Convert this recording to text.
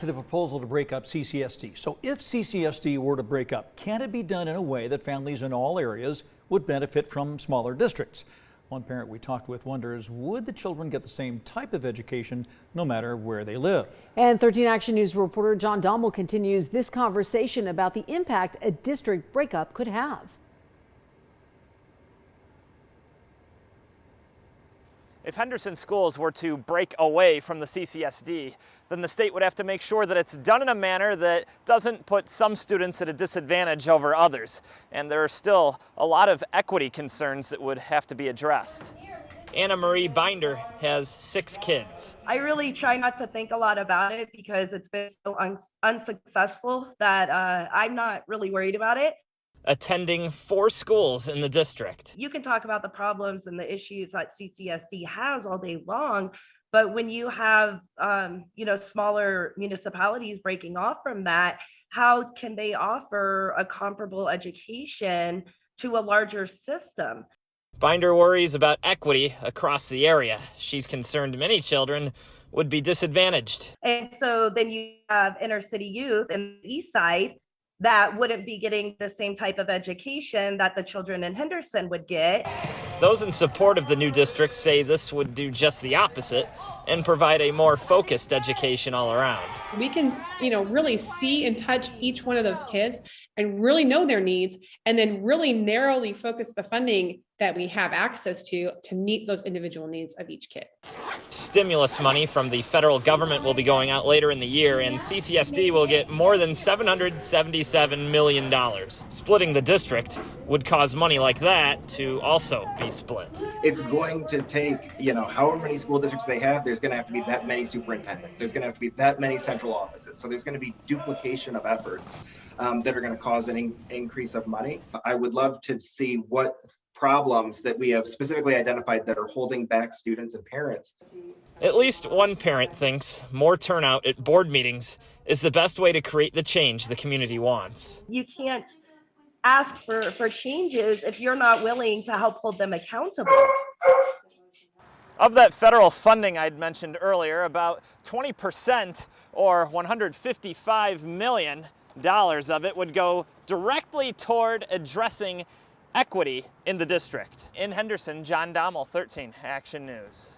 To the proposal to break up CCSD. So if CCSD were to break up, can it be done in a way that families in all areas would benefit from smaller districts? One parent we talked with wonders, would the children get the same type of education no matter where they live? And 13 Action News reporter John Dommel continues this conversation about the impact a district breakup could have. If Henderson schools were to break away from the CCSD, then the state would have to make sure that it's done in a manner that doesn't put some students at a disadvantage over others. And there are still a lot of equity concerns that would have to be addressed. Anna Marie Binder has 6 kids. I really try not to think a lot about it because it's been so unsuccessful that I'm not really worried about it. Attending 4 schools in the district. You can talk about the problems and the issues that CCSD has all day long, but when you have smaller municipalities breaking off from that, how can they offer a comparable education to a larger system? Binder worries about equity across the area. She's concerned many children would be disadvantaged. And so then you have inner city youth in the east side that wouldn't be getting the same type of education that the children in Henderson would get. Those in support of the new district say this would do just the opposite and provide a more focused education all around. We can, really see and touch each one of those kids and really know their needs, and then really narrowly focus the funding that we have access to meet those individual needs of each kid. Stimulus money from the federal government will be going out later in the year, and CCSD will get more than $777 million. Splitting the district would cause money like that to also be split. It's going to take, however many school districts they have, there's going to have to be that many superintendents. There's going to have to be that many central offices. So there's going to be duplication of efforts that are going to cause an increase of money. I would love to see what problems that we have specifically identified that are holding back students and parents. At least one parent thinks more turnout at board meetings is the best way to create the change the community wants. You can't ask for changes if you're not willing to help hold them accountable. Of that federal funding I'd mentioned earlier, about 20% or $155 million of it would go directly toward addressing equity in the district. In Henderson, John Dommel, 13 Action News.